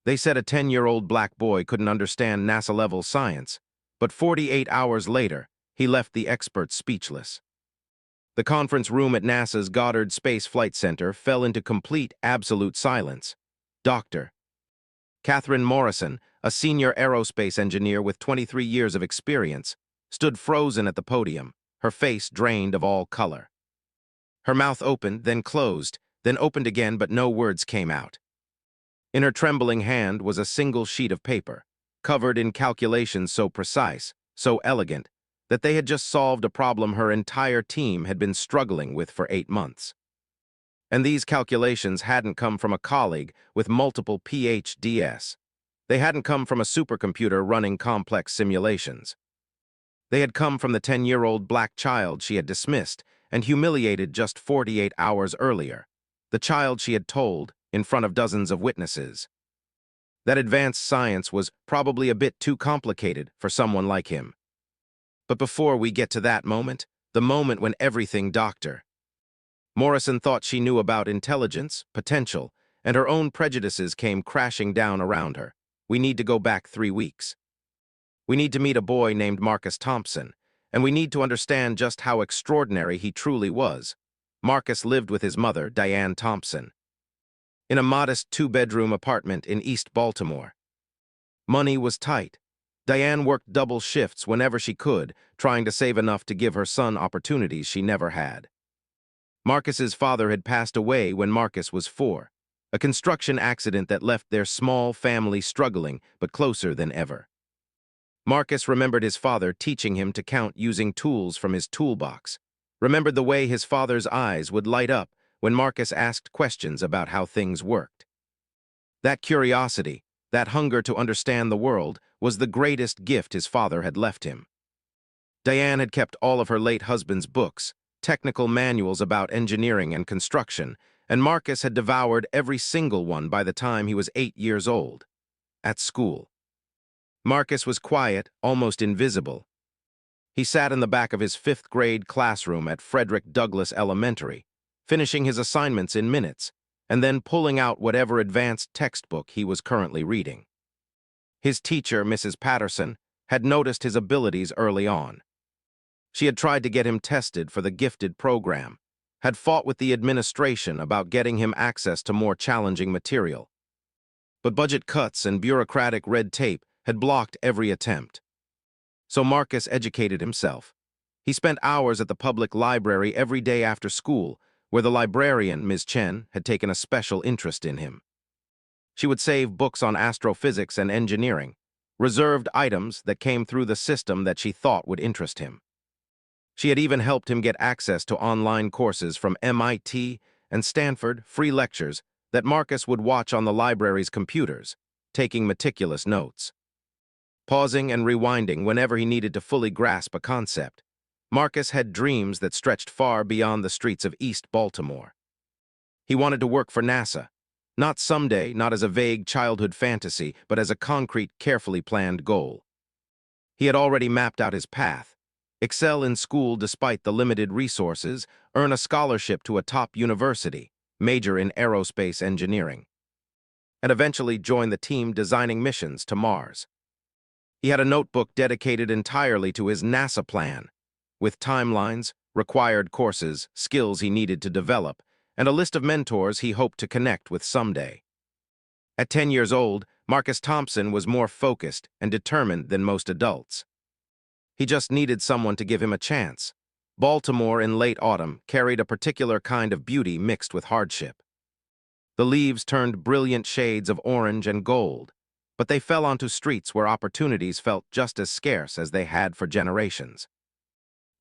They said a 10-year-old black boy couldn't understand NASA-level science, but 48 hours later, he left the experts speechless. The conference room at NASA's Goddard Space Flight Center fell into complete, absolute silence. Dr. Katherine Morrison, a senior aerospace engineer with 23 years of experience, stood frozen at the podium, her face drained of all color. Her mouth opened, then closed, then opened again, but no words came out. In her trembling hand was a single sheet of paper, covered in calculations so precise, so elegant, that they had just solved a problem her entire team had been struggling with for 8 months. And these calculations hadn't come from a colleague with multiple PhDs. They hadn't come from a supercomputer running complex simulations. They had come from the 10-year-old black child she had dismissed and humiliated just 48 hours earlier, the child she had told in front of dozens of witnesses that advanced science was probably a bit too complicated for someone like him. But before we get to that moment, the moment when everything Dr. Morrison thought she knew about intelligence, potential, and her own prejudices came crashing down around her. We need to go back 3 weeks. We need to meet a boy named Marcus Thompson, and we need to understand just how extraordinary he truly was. Marcus lived with his mother, Diane Thompson, in a modest 2-bedroom apartment in East Baltimore. Money was tight. Diane worked double shifts whenever she could, trying to save enough to give her son opportunities she never had. Marcus's father had passed away when Marcus was 4, a construction accident that left their small family struggling but closer than ever. Marcus remembered his father teaching him to count using tools from his toolbox, remembered the way his father's eyes would light up when Marcus asked questions about how things worked. That curiosity, that hunger to understand the world, was the greatest gift his father had left him. Diane had kept all of her late husband's books, technical manuals about engineering and construction, and Marcus had devoured every single one by the time he was 8 years old. At school, Marcus was quiet, almost invisible. He sat in the back of his 5th-grade classroom at Frederick Douglass Elementary, finishing his assignments in minutes, and then pulling out whatever advanced textbook he was currently reading. His teacher, Mrs. Patterson, had noticed his abilities early on. She had tried to get him tested for the gifted program, had fought with the administration about getting him access to more challenging material. But budget cuts and bureaucratic red tape had blocked every attempt. So Marcus educated himself. He spent hours at the public library every day after school, where the librarian, Ms. Chen, had taken a special interest in him. She would save books on astrophysics and engineering, reserved items that came through the system that she thought would interest him. She had even helped him get access to online courses from MIT and Stanford, free lectures that Marcus would watch on the library's computers, taking meticulous notes. Pausing and rewinding whenever he needed to fully grasp a concept, Marcus had dreams that stretched far beyond the streets of East Baltimore. He wanted to work for NASA, not someday, not as a vague childhood fantasy, but as a concrete, carefully planned goal. He had already mapped out his path: excel in school despite the limited resources, earn a scholarship to a top university, major in aerospace engineering, and eventually join the team designing missions to Mars. He had a notebook dedicated entirely to his NASA plan, with timelines, required courses, skills he needed to develop, and a list of mentors he hoped to connect with someday. At 10 years old, Marcus Thompson was more focused and determined than most adults. He just needed someone to give him a chance. Baltimore in late autumn carried a particular kind of beauty mixed with hardship. The leaves turned brilliant shades of orange and gold, but they fell onto streets where opportunities felt just as scarce as they had for generations.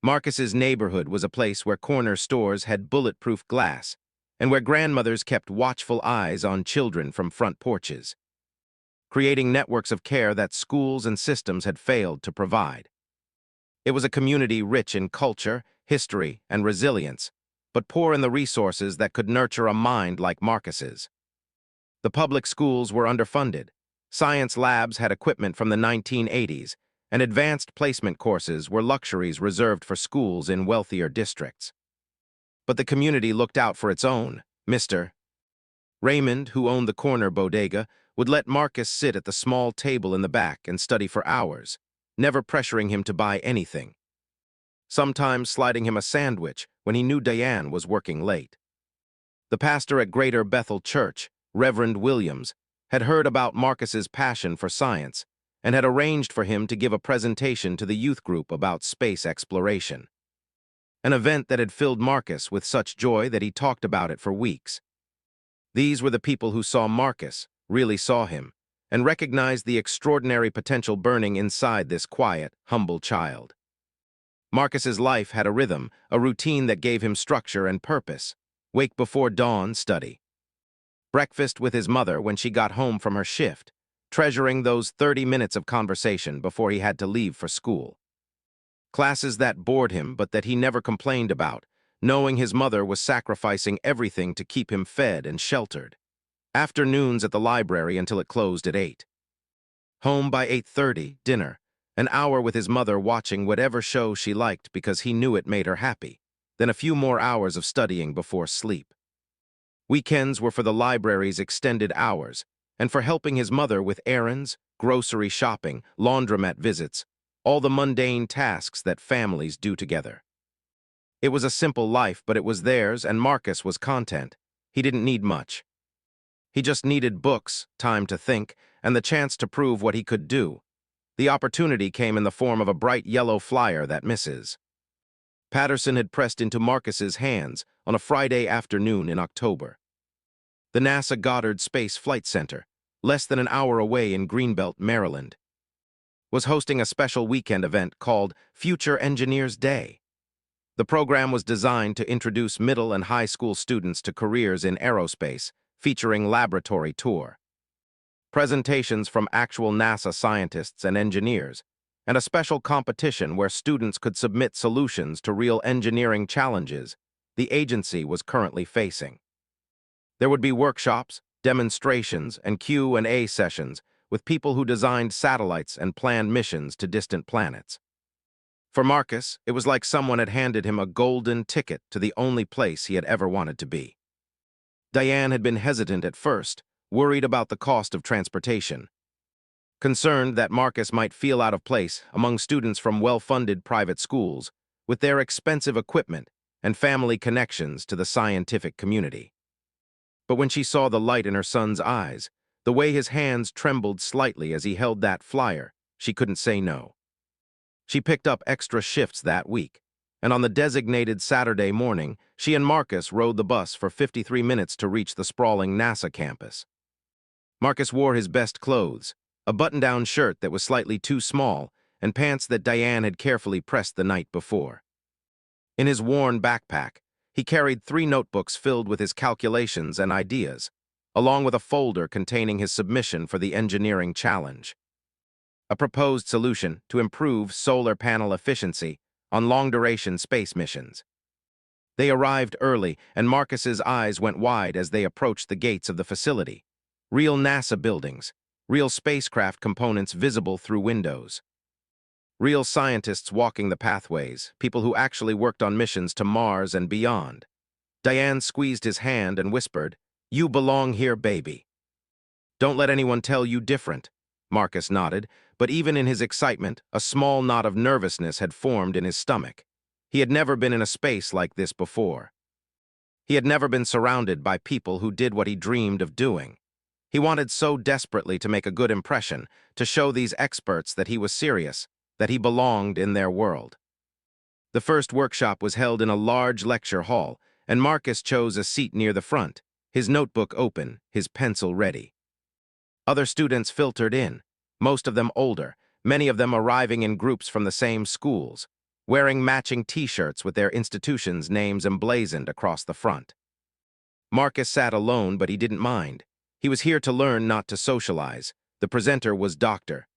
Marcus's neighborhood was a place where corner stores had bulletproof glass, and where grandmothers kept watchful eyes on children from front porches, creating networks of care that schools and systems had failed to provide. It was a community rich in culture, history, and resilience, but poor in the resources that could nurture a mind like Marcus's. The public schools were underfunded. Science labs had equipment from the 1980s, and advanced placement courses were luxuries reserved for schools in wealthier districts. But the community looked out for its own. Mr. Raymond, who owned the corner bodega, would let Marcus sit at the small table in the back and study for hours, never pressuring him to buy anything. Sometimes sliding him a sandwich when he knew Diane was working late. The pastor at Greater Bethel Church, Reverend Williams, had heard about Marcus's passion for science and had arranged for him to give a presentation to the youth group about space exploration. An event that had filled Marcus with such joy that he talked about it for weeks. These were the people who saw Marcus, really saw him, and recognized the extraordinary potential burning inside this quiet, humble child. Marcus's life had a rhythm, a routine that gave him structure and purpose. Wake before dawn, study. Breakfast with his mother when she got home from her shift, treasuring those 30 minutes of conversation before he had to leave for school. Classes that bored him but that he never complained about, knowing his mother was sacrificing everything to keep him fed and sheltered. Afternoons at the library until it closed at 8. Home by 8:30, dinner, an hour with his mother watching whatever show she liked because he knew it made her happy, then a few more hours of studying before sleep. Weekends were for the library's extended hours, and for helping his mother with errands, grocery shopping, laundromat visits, all the mundane tasks that families do together. It was a simple life, but it was theirs, and Marcus was content. He didn't need much. He just needed books, time to think, and the chance to prove what he could do. The opportunity came in the form of a bright yellow flyer that Mrs. Patterson had pressed into Marcus's hands on a Friday afternoon in October. The NASA Goddard Space Flight Center, less than an hour away in Greenbelt, Maryland, was hosting a special weekend event called Future Engineers Day. The program was designed to introduce middle and high school students to careers in aerospace, featuring laboratory tour, presentations from actual NASA scientists and engineers, and a special competition where students could submit solutions to real engineering challenges the agency was currently facing. There would be workshops, demonstrations, and Q&A sessions with people who designed satellites and planned missions to distant planets. For Marcus, it was like someone had handed him a golden ticket to the only place he had ever wanted to be. Diane had been hesitant at first, worried about the cost of transportation, concerned that Marcus might feel out of place among students from well-funded private schools with their expensive equipment and family connections to the scientific community. But when she saw the light in her son's eyes, the way his hands trembled slightly as he held that flyer, she couldn't say no. She picked up extra shifts that week, and on the designated Saturday morning, she and Marcus rode the bus for 53 minutes to reach the sprawling NASA campus. Marcus wore his best clothes, a button-down shirt that was slightly too small, and pants that Diane had carefully pressed the night before. In his worn backpack, he carried 3 notebooks filled with his calculations and ideas, along with a folder containing his submission for the engineering challenge. A proposed solution to improve solar panel efficiency on long-duration space missions. They arrived early, and Marcus's eyes went wide as they approached the gates of the facility. Real NASA buildings, real spacecraft components visible through windows. Real scientists walking the pathways, people who actually worked on missions to Mars and beyond. Diane squeezed his hand and whispered, "You belong here, baby." "Don't let anyone tell you different," Marcus nodded, but even in his excitement, a small knot of nervousness had formed in his stomach. He had never been in a space like this before. He had never been surrounded by people who did what he dreamed of doing. He wanted so desperately to make a good impression, to show these experts that he was serious, that he belonged in their world. The first workshop was held in a large lecture hall, and Marcus chose a seat near the front, his notebook open, his pencil ready. Other students filtered in, most of them older, many of them arriving in groups from the same schools, wearing matching T-shirts with their institutions' names emblazoned across the front. Marcus sat alone, but he didn't mind. He was here to learn, not to socialize. The presenter was Dr.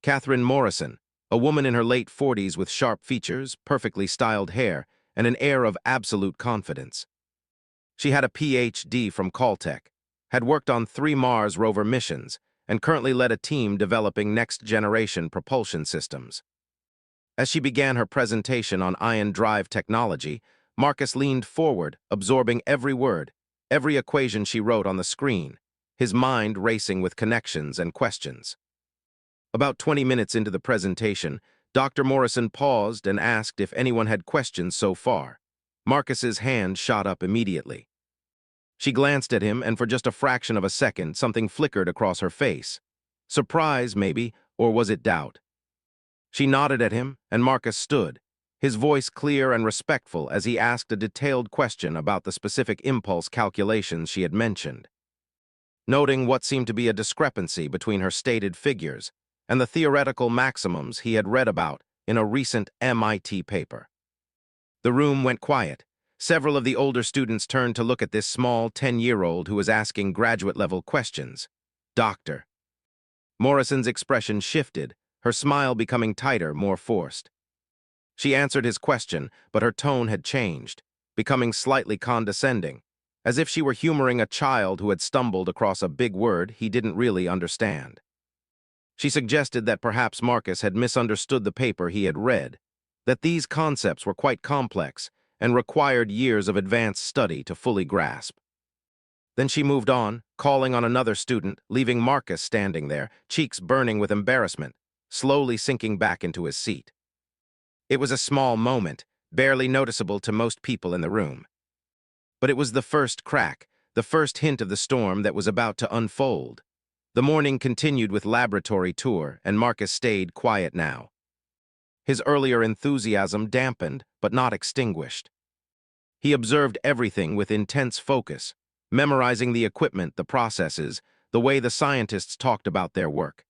Katherine Morrison, a woman in her late 40s with sharp features, perfectly styled hair, and an air of absolute confidence. She had a PhD from Caltech, had worked on 3 Mars rover missions, and currently led a team developing next-generation propulsion systems. As she began her presentation on ion drive technology, Marcus leaned forward, absorbing every word, every equation she wrote on the screen, his mind racing with connections and questions. About 20 minutes into the presentation, Dr. Morrison paused and asked if anyone had questions so far. Marcus's hand shot up immediately. She glanced at him, and for just a fraction of a second, something flickered across her face. Surprise, maybe, or was it doubt? She nodded at him, and Marcus stood, his voice clear and respectful as he asked a detailed question about the specific impulse calculations she had mentioned. Noting what seemed to be a discrepancy between her stated figures and the theoretical maximums he had read about in a recent MIT paper. The room went quiet. Several of the older students turned to look at this small 10-year-old who was asking graduate-level questions. Doctor. Morrison's expression shifted, her smile becoming tighter, more forced. She answered his question, but her tone had changed, becoming slightly condescending, as if she were humoring a child who had stumbled across a big word he didn't really understand. She suggested that perhaps Marcus had misunderstood the paper he had read, that these concepts were quite complex and required years of advanced study to fully grasp. Then she moved on, calling on another student, leaving Marcus standing there, cheeks burning with embarrassment, slowly sinking back into his seat. It was a small moment, barely noticeable to most people in the room. But it was the first crack, the first hint of the storm that was about to unfold. The morning continued with laboratory tour, and Marcus stayed quiet now. His earlier enthusiasm dampened, but not extinguished. He observed everything with intense focus, memorizing the equipment, the processes, the way the scientists talked about their work.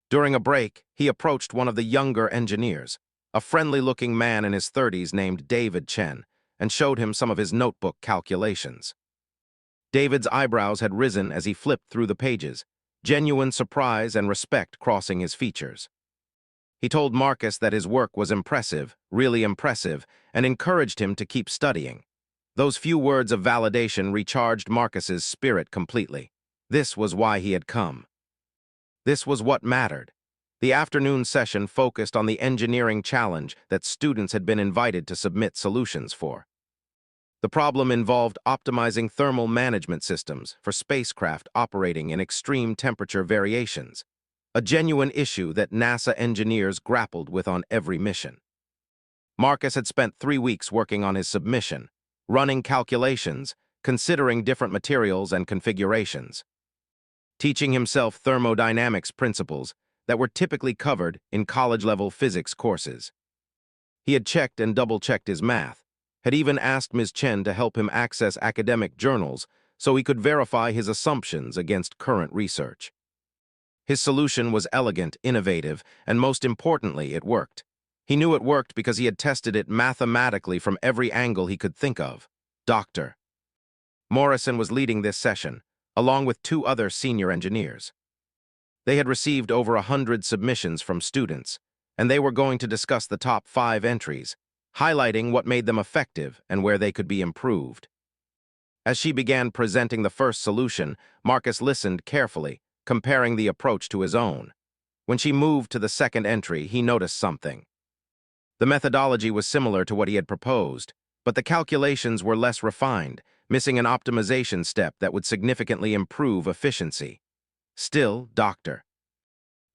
During a break, he approached one of the younger engineers, a friendly-looking man in his 30s named David Chen, and showed him some of his notebook calculations. David's eyebrows had risen as he flipped through the pages, genuine surprise and respect crossing his features. He told Marcus that his work was impressive, really impressive, and encouraged him to keep studying. Those few words of validation recharged Marcus's spirit completely. This was why he had come. This was what mattered. The afternoon session focused on the engineering challenge that students had been invited to submit solutions for. The problem involved optimizing thermal management systems for spacecraft operating in extreme temperature variations, a genuine issue that NASA engineers grappled with on every mission. Marcus had spent 3 weeks working on his submission, running calculations, considering different materials and configurations, teaching himself thermodynamics principles that were typically covered in college-level physics courses. He had checked and double-checked his math, had even asked Ms. Chen to help him access academic journals so he could verify his assumptions against current research. His solution was elegant, innovative, and most importantly, it worked. He knew it worked because he had tested it mathematically from every angle he could think of. Dr. Morrison was leading this session, along with 2 other senior engineers. They had received over 100 submissions from students, and they were going to discuss the top 5 entries, highlighting what made them effective and where they could be improved. As she began presenting the first solution, Marcus listened carefully, comparing the approach to his own. When she moved to the second entry, he noticed something. The methodology was similar to what he had proposed, but the calculations were less refined, missing an optimization step that would significantly improve efficiency. Still, Dr.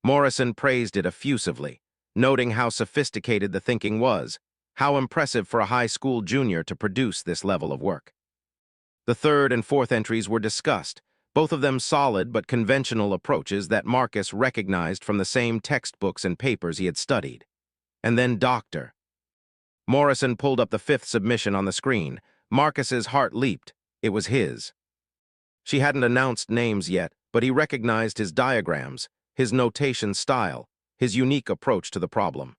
Morrison praised it effusively, noting how sophisticated the thinking was, how impressive for a high school junior to produce this level of work. The third and fourth entries were discussed, both of them solid but conventional approaches that Marcus recognized from the same textbooks and papers he had studied. And then Dr. Morrison pulled up the 5th submission on the screen. Marcus's heart leaped. It was his. She hadn't announced names yet, but he recognized his diagrams, his notation style, his unique approach to the problem.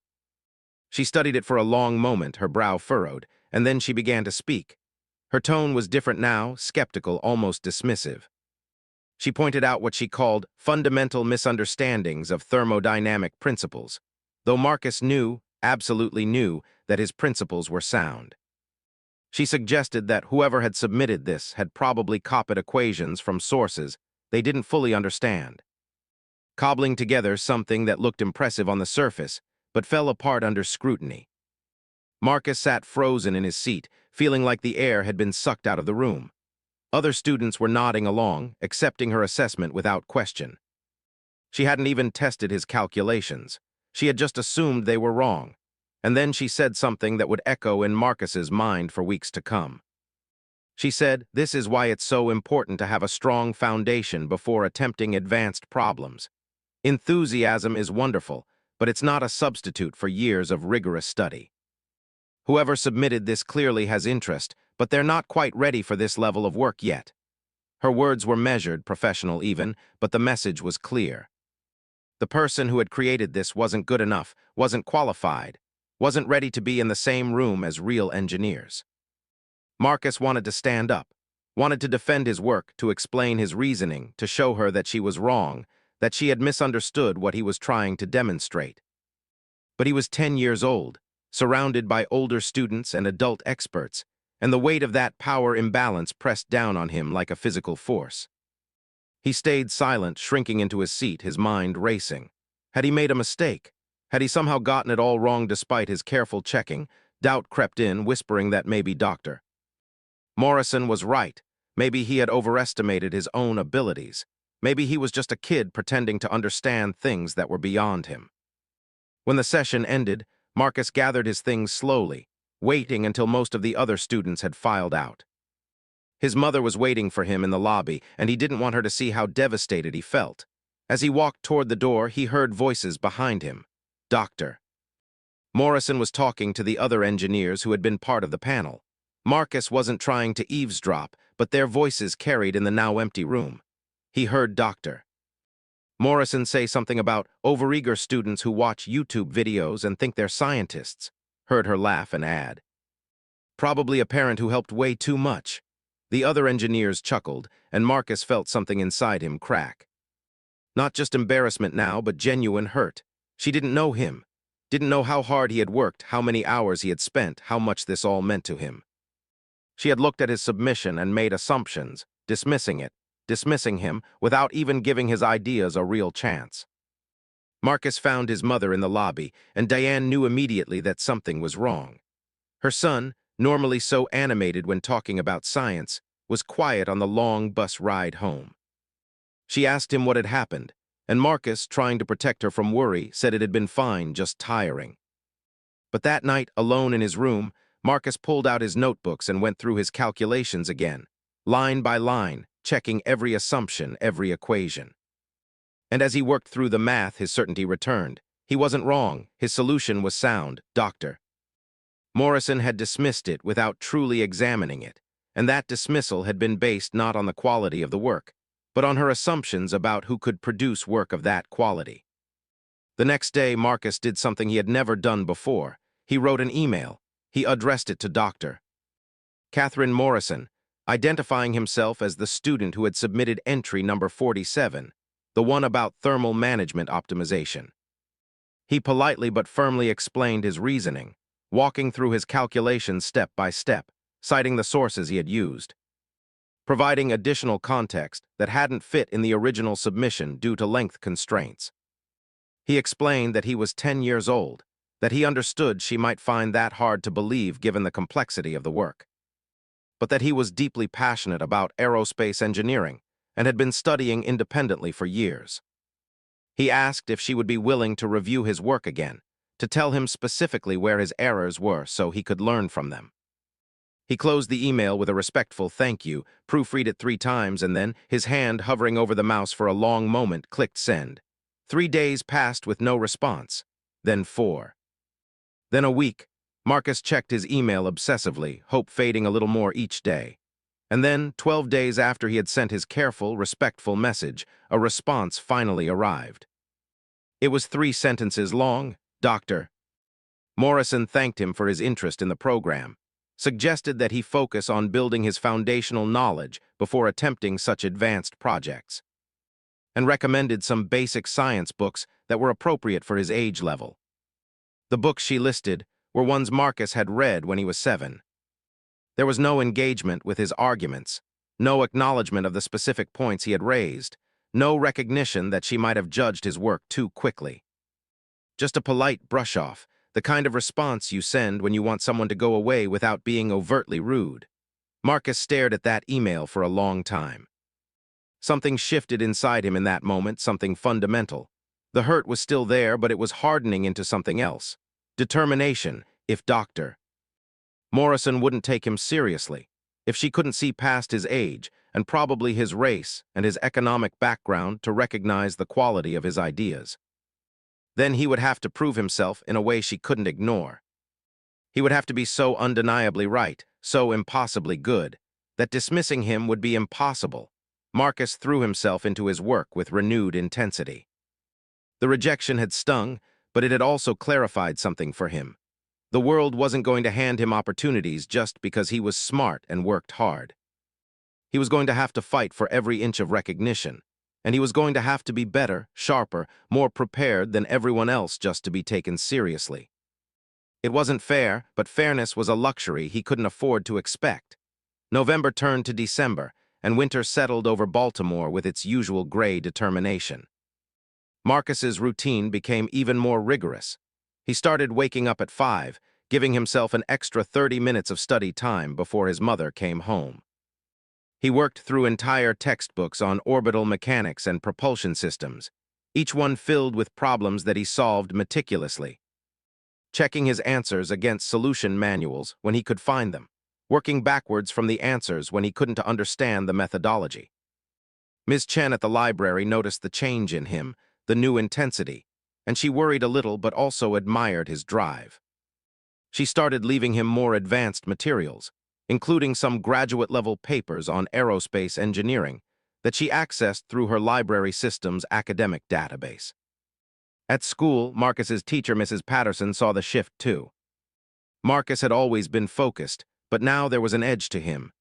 She studied it for a long moment, her brow furrowed, and then she began to speak. Her tone was different now, skeptical, almost dismissive. She pointed out what she called fundamental misunderstandings of thermodynamic principles, though Marcus knew, absolutely knew, that his principles were sound. She suggested that whoever had submitted this had probably copied equations from sources they didn't fully understand, cobbling together something that looked impressive on the surface, but fell apart under scrutiny. Marcus sat frozen in his seat, feeling like the air had been sucked out of the room. Other students were nodding along, accepting her assessment without question. She hadn't even tested his calculations. She had just assumed they were wrong. And then she said something that would echo in Marcus's mind for weeks to come. She said, "This is why it's so important to have a strong foundation before attempting advanced problems. Enthusiasm is wonderful, but it's not a substitute for years of rigorous study. Whoever submitted this clearly has interest, but they're not quite ready for this level of work yet." Her words were measured, professional even, but the message was clear. The person who had created this wasn't good enough, wasn't qualified, wasn't ready to be in the same room as real engineers. Marcus wanted to stand up, wanted to defend his work, to explain his reasoning, to show her that she was wrong, that she had misunderstood what he was trying to demonstrate. But he was 10 years old, surrounded by older students and adult experts, and the weight of that power imbalance pressed down on him like a physical force. He stayed silent, shrinking into his seat, his mind racing. Had he made a mistake? Had he somehow gotten it all wrong despite his careful checking? Doubt crept in, whispering that maybe Dr. Morrison was right. Maybe he had overestimated his own abilities. Maybe he was just a kid pretending to understand things that were beyond him. When the session ended, Marcus gathered his things slowly, waiting until most of the other students had filed out. His mother was waiting for him in the lobby, and he didn't want her to see how devastated he felt. As he walked toward the door, he heard voices behind him. Dr. Morrison was talking to the other engineers who had been part of the panel. Marcus wasn't trying to eavesdrop, but their voices carried in the now empty room. He heard Dr. Morrison say something about overeager students who watch YouTube videos and think they're scientists. Heard her laugh and add, "Probably a parent who helped way too much." The other engineers chuckled, and Marcus felt something inside him crack. Not just embarrassment now, but genuine hurt. She didn't know him, didn't know how hard he had worked, how many hours he had spent, how much this all meant to him. She had looked at his submission and made assumptions, dismissing him, without even giving his ideas a real chance. Marcus found his mother in the lobby, and Diane knew immediately that something was wrong. Her son, normally so animated when talking about science, was quiet on the long bus ride home. She asked him what had happened, and Marcus, trying to protect her from worry, said it had been fine, just tiring. But that night, alone in his room, Marcus pulled out his notebooks and went through his calculations again, line by line, checking every assumption, every equation. And as he worked through the math, his certainty returned. He wasn't wrong. His solution was sound. Dr. Morrison had dismissed it without truly examining it, and that dismissal had been based not on the quality of the work, but on her assumptions about who could produce work of that quality. The next day, Marcus did something he had never done before. He wrote an email. He addressed it to Dr. Katherine Morrison, identifying himself as the student who had submitted entry number 47, the one about thermal management optimization. He politely but firmly explained his reasoning, walking through his calculations step by step, citing the sources he had used, providing additional context that hadn't fit in the original submission due to length constraints. He explained that he was 10 years old, that he understood she might find that hard to believe given the complexity of the work, but that he was deeply passionate about aerospace engineering and had been studying independently for years. He asked if she would be willing to review his work again, to tell him specifically where his errors were so he could learn from them. He closed the email with a respectful thank you, proofread it 3 times, and then, his hand hovering over the mouse for a long moment, clicked send. 3 days passed with no response, then 4. Then a week. Marcus checked his email obsessively, hope fading a little more each day. And then, 12 days after he had sent his careful, respectful message, a response finally arrived. It was 3 sentences long. Dr. Morrison thanked him for his interest in the program, suggested that he focus on building his foundational knowledge before attempting such advanced projects, and recommended some basic science books that were appropriate for his age level. The books she listed were ones Marcus had read when he was 7. There was no engagement with his arguments, no acknowledgement of the specific points he had raised, no recognition that she might have judged his work too quickly. Just a polite brush-off, the kind of response you send when you want someone to go away without being overtly rude. Marcus stared at that email for a long time. Something shifted inside him in that moment, something fundamental. The hurt was still there, but it was hardening into something else. Determination, if Dr. Morrison wouldn't take him seriously, if she couldn't see past his age, and probably his race and his economic background to recognize the quality of his ideas. Then he would have to prove himself in a way she couldn't ignore. He would have to be so undeniably right, so impossibly good, that dismissing him would be impossible. Marcus threw himself into his work with renewed intensity. The rejection had stung, but it had also clarified something for him. The world wasn't going to hand him opportunities just because he was smart and worked hard. He was going to have to fight for every inch of recognition, and he was going to have to be better, sharper, more prepared than everyone else just to be taken seriously. It wasn't fair, but fairness was a luxury he couldn't afford to expect. November turned to December, and winter settled over Baltimore with its usual gray determination. Marcus's routine became even more rigorous. He started waking up at 5, giving himself an extra 30 minutes of study time before his mother came home. He worked through entire textbooks on orbital mechanics and propulsion systems, each one filled with problems that he solved meticulously, checking his answers against solution manuals when he could find them, working backwards from the answers when he couldn't understand the methodology. Ms. Chen at the library noticed the change in him, the new intensity, and she worried a little but also admired his drive. She started leaving him more advanced materials, including some graduate-level papers on aerospace engineering that she accessed through her library system's academic database. At school, Marcus's teacher, Mrs. Patterson, saw the shift too. Marcus had always been focused, but now there was an edge to him.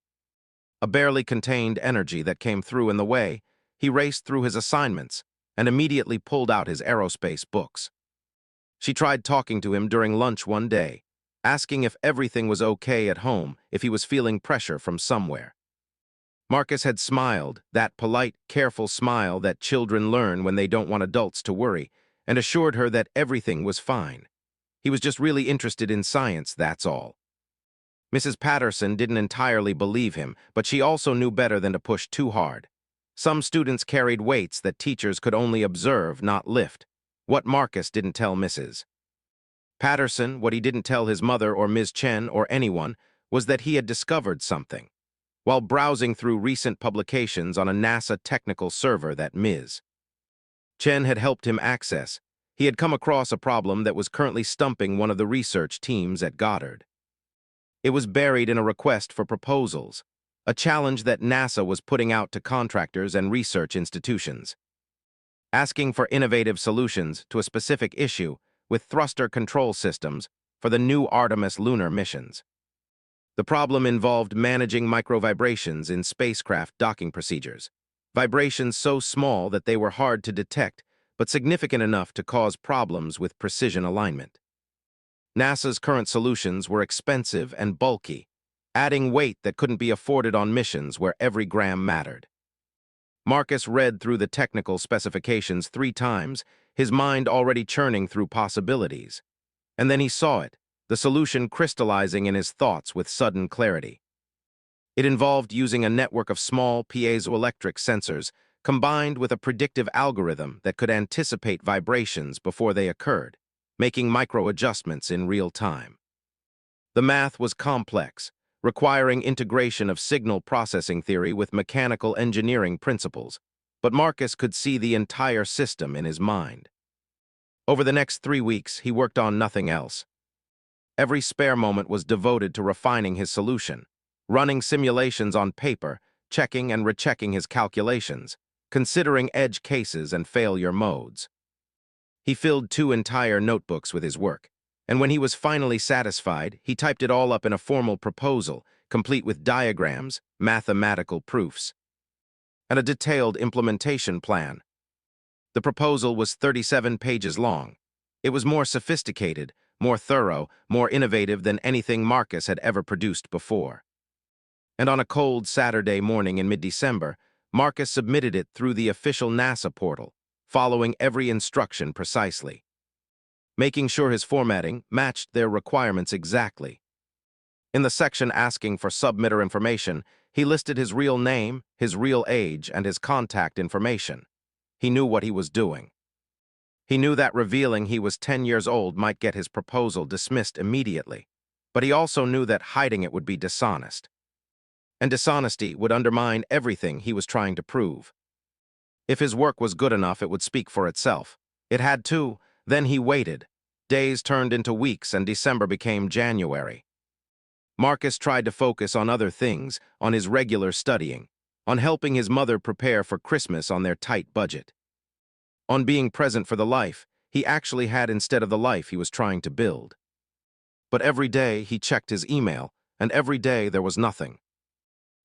A barely contained energy that came through in the way. He raced through his assignments and immediately pulled out his aerospace books. She tried talking to him during lunch one day, asking if everything was okay at home, if he was feeling pressure from somewhere. Marcus had smiled, that polite, careful smile that children learn when they don't want adults to worry, and assured her that everything was fine. He was just really interested in science, that's all. Mrs. Patterson didn't entirely believe him, but she also knew better than to push too hard. Some students carried weights that teachers could only observe, not lift. What Marcus didn't tell Mrs. Patterson, what he didn't tell his mother or Ms. Chen or anyone, was that he had discovered something. While browsing through recent publications on a NASA technical server that Ms. Chen had helped him access, he had come across a problem that was currently stumping one of the research teams at Goddard. It was buried in a request for proposals, a challenge that NASA was putting out to contractors and research institutions, asking for innovative solutions to a specific issue with thruster control systems for the new Artemis lunar missions. The problem involved managing microvibrations in spacecraft docking procedures, vibrations so small that they were hard to detect, but significant enough to cause problems with precision alignment. NASA's current solutions were expensive and bulky, adding weight that couldn't be afforded on missions where every gram mattered. Marcus read through the technical specifications 3 times, his mind already churning through possibilities. And then he saw it, the solution crystallizing in his thoughts with sudden clarity. It involved using a network of small piezoelectric sensors combined with a predictive algorithm that could anticipate vibrations before they occurred, making micro-adjustments in real time. The math was complex, requiring integration of signal processing theory with mechanical engineering principles, but Marcus could see the entire system in his mind. Over the next 3 weeks, he worked on nothing else. Every spare moment was devoted to refining his solution, running simulations on paper, checking and rechecking his calculations, considering edge cases and failure modes. He filled 2 entire notebooks with his work, and when he was finally satisfied, he typed it all up in a formal proposal, complete with diagrams, mathematical proofs, and a detailed implementation plan. The proposal was 37 pages long. It was more sophisticated, more thorough, more innovative than anything Marcus had ever produced before. And on a cold Saturday morning in mid-December, Marcus submitted it through the official NASA portal, following every instruction precisely, making sure his formatting matched their requirements exactly. In the section asking for submitter information, he listed his real name, his real age, and his contact information. He knew what he was doing. He knew that revealing he was 10 years old might get his proposal dismissed immediately, but he also knew that hiding it would be dishonest. And dishonesty would undermine everything he was trying to prove. If his work was good enough, it would speak for itself. It had to. Then he waited. Days turned into weeks, and December became January. Marcus tried to focus on other things, on his regular studying, on helping his mother prepare for Christmas on their tight budget, on being present for the life he actually had instead of the life he was trying to build. But every day he checked his email, and every day there was nothing.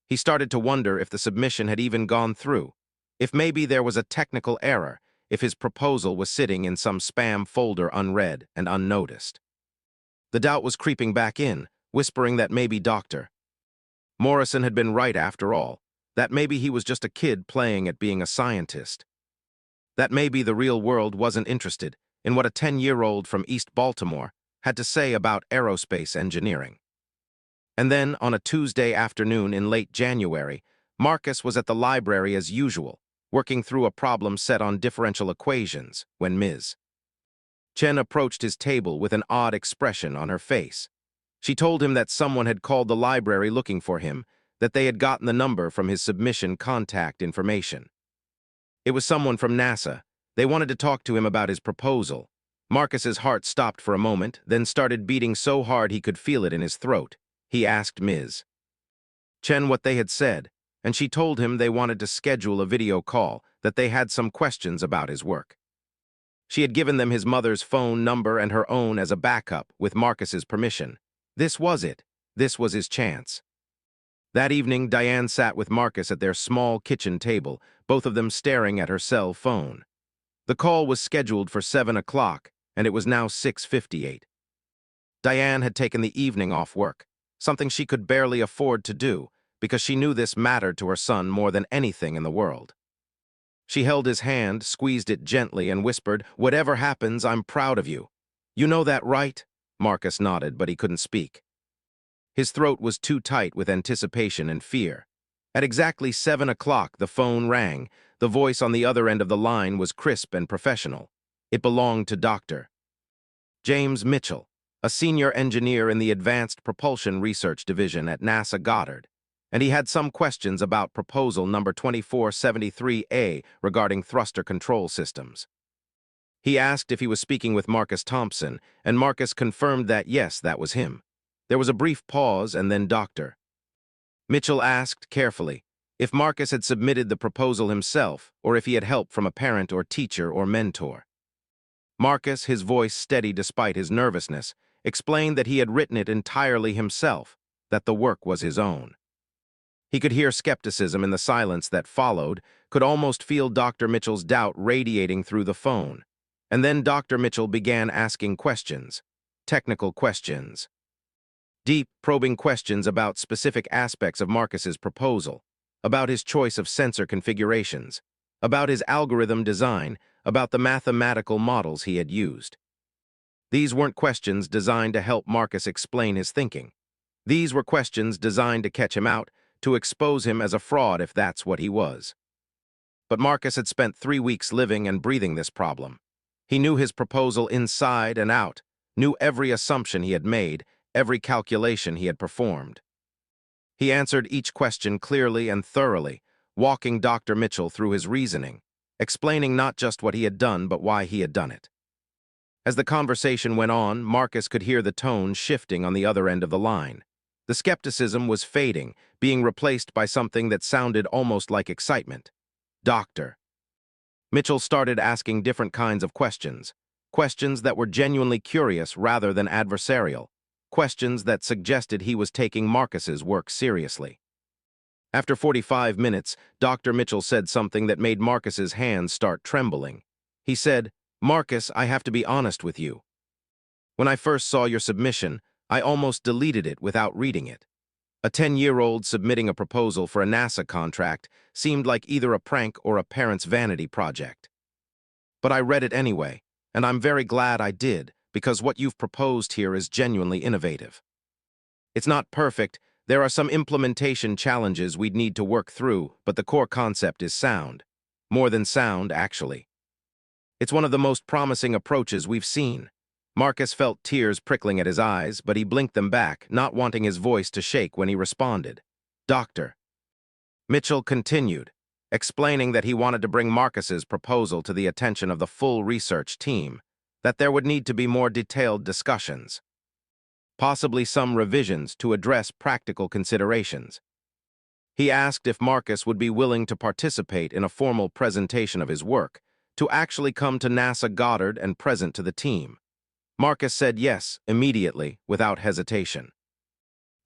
He started to wonder if the submission had even gone through, if maybe there was a technical error, if his proposal was sitting in some spam folder unread and unnoticed. The doubt was creeping back in, whispering that maybe Dr. Morrison had been right after all, that maybe he was just a kid playing at being a scientist, that maybe the real world wasn't interested in what a 10-year-old from East Baltimore had to say about aerospace engineering. And then, on a Tuesday afternoon in late January, Marcus was at the library as usual, working through a problem set on differential equations, when Ms. Chen approached his table with an odd expression on her face. She told him that someone had called the library looking for him, that they had gotten the number from his submission contact information. It was someone from NASA. They wanted to talk to him about his proposal. Marcus's heart stopped for a moment, then started beating so hard he could feel it in his throat. He asked Ms. Chen what they had said, and she told him they wanted to schedule a video call, that they had some questions about his work. She had given them his mother's phone number and her own as a backup, with Marcus's permission. This was it. This was his chance. That evening, Diane sat with Marcus at their small kitchen table, both of them staring at her cell phone. The call was scheduled for 7 o'clock, and it was now 6:58. Diane had taken the evening off work, something she could barely afford to do, because she knew this mattered to her son more than anything in the world. She held his hand, squeezed it gently, and whispered, "Whatever happens, I'm proud of you. You know that, right?" Marcus nodded, but he couldn't speak. His throat was too tight with anticipation and fear. At exactly 7 o'clock, the phone rang. The voice on the other end of the line was crisp and professional. It belonged to Dr. James Mitchell, a senior engineer in the Advanced Propulsion Research Division at NASA Goddard, and he had some questions about proposal number 2473A regarding thruster control systems. He asked if he was speaking with Marcus Thompson, and Marcus confirmed that yes, that was him. There was a brief pause, and then Dr. Mitchell asked carefully if Marcus had submitted the proposal himself or if he had help from a parent or teacher or mentor. Marcus, his voice steady despite his nervousness, explained that he had written it entirely himself, that the work was his own. He could hear skepticism in the silence that followed, could almost feel Dr. Mitchell's doubt radiating through the phone. And then Dr. Mitchell began asking questions, technical questions. Deep, probing questions about specific aspects of Marcus's proposal, about his choice of sensor configurations, about his algorithm design, about the mathematical models he had used. These weren't questions designed to help Marcus explain his thinking. These were questions designed to catch him out, to expose him as a fraud if that's what he was. But Marcus had spent 3 weeks living and breathing this problem. He knew his proposal inside and out, knew every assumption he had made, every calculation he had performed. He answered each question clearly and thoroughly, walking Dr. Mitchell through his reasoning, explaining not just what he had done but why he had done it. As the conversation went on, Marcus could hear the tone shifting on the other end of the line. The skepticism was fading, being replaced by something that sounded almost like excitement. Dr. Mitchell started asking different kinds of questions, questions that were genuinely curious rather than adversarial, questions that suggested he was taking Marcus's work seriously. After 45 minutes, Dr. Mitchell said something that made Marcus's hands start trembling. He said, "Marcus, I have to be honest with you. When I first saw your submission, I almost deleted it without reading it. A 10-year-old submitting a proposal for a NASA contract seemed like either a prank or a parent's vanity project. But I read it anyway, and I'm very glad I did, because what you've proposed here is genuinely innovative." It's not perfect. There are some implementation challenges we'd need to work through, but the core concept is sound. More than sound, actually. It's one of the most promising approaches we've seen. Marcus felt tears prickling at his eyes, but he blinked them back, not wanting his voice to shake when he responded. Doctor. Mitchell continued, explaining that he wanted to bring Marcus's proposal to the attention of the full research team, that there would need to be more detailed discussions. Possibly some revisions to address practical considerations. He asked if Marcus would be willing to participate in a formal presentation of his work, to actually come to NASA Goddard and present to the team. Marcus said yes, immediately, without hesitation.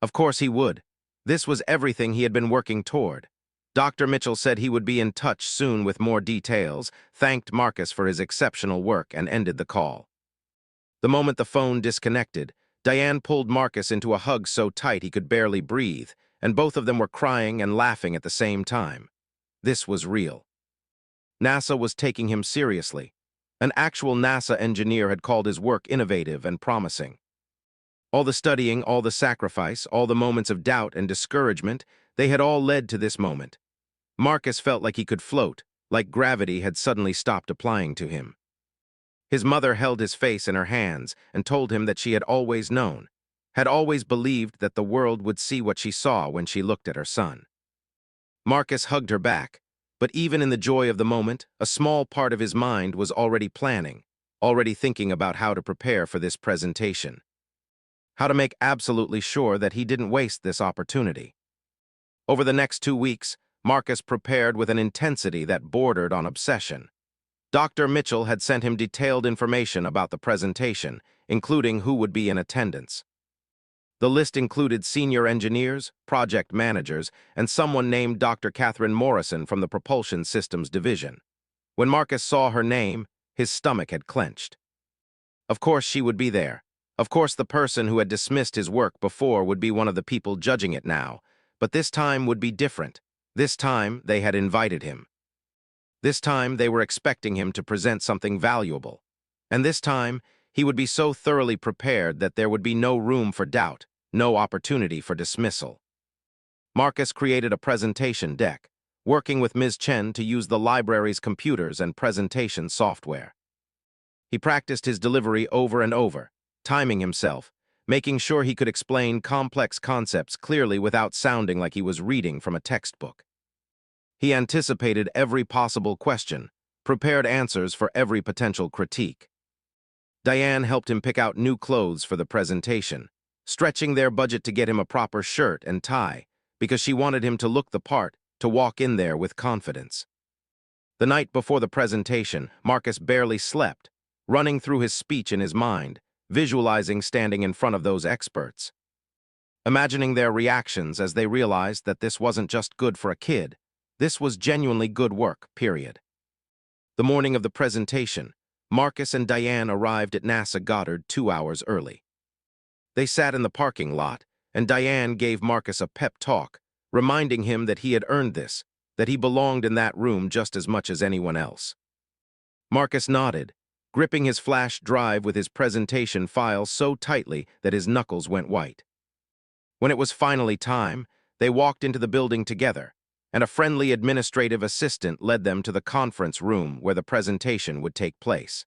Of course he would. This was everything he had been working toward. Dr. Mitchell said he would be in touch soon with more details, thanked Marcus for his exceptional work, and ended the call. The moment the phone disconnected, Diane pulled Marcus into a hug so tight he could barely breathe, and both of them were crying and laughing at the same time. This was real. NASA was taking him seriously. An actual NASA engineer had called his work innovative and promising. All the studying, all the sacrifice, all the moments of doubt and discouragement, they had all led to this moment. Marcus felt like he could float, like gravity had suddenly stopped applying to him. His mother held his face in her hands and told him that she had always known, had always believed that the world would see what she saw when she looked at her son. Marcus hugged her back, but even in the joy of the moment, a small part of his mind was already planning, already thinking about how to prepare for this presentation. How to make absolutely sure that he didn't waste this opportunity. Over the next 2 weeks, Marcus prepared with an intensity that bordered on obsession. Dr. Mitchell had sent him detailed information about the presentation, including who would be in attendance. The list included senior engineers, project managers, and someone named Dr. Katherine Morrison from the Propulsion Systems Division. When Marcus saw her name, his stomach had clenched. Of course she would be there. Of course the person who had dismissed his work before would be one of the people judging it now, but this time would be different. This time they had invited him. This time they were expecting him to present something valuable. And this time he would be so thoroughly prepared that there would be no room for doubt, no opportunity for dismissal. Marcus created a presentation deck, working with Ms. Chen to use the library's computers and presentation software. He practiced his delivery over and over, timing himself, making sure he could explain complex concepts clearly without sounding like he was reading from a textbook. He anticipated every possible question, prepared answers for every potential critique. Diane helped him pick out new clothes for the presentation, stretching their budget to get him a proper shirt and tie, because she wanted him to look the part, to walk in there with confidence. The night before the presentation, Marcus barely slept, running through his speech in his mind, visualizing standing in front of those experts. Imagining their reactions as they realized that this wasn't just good for a kid, this was genuinely good work, period. The morning of the presentation, Marcus and Diane arrived at NASA Goddard 2 hours early. They sat in the parking lot, and Diane gave Marcus a pep talk, reminding him that he had earned this, that he belonged in that room just as much as anyone else. Marcus nodded, gripping his flash drive with his presentation file so tightly that his knuckles went white. When it was finally time, they walked into the building together, and a friendly administrative assistant led them to the conference room where the presentation would take place.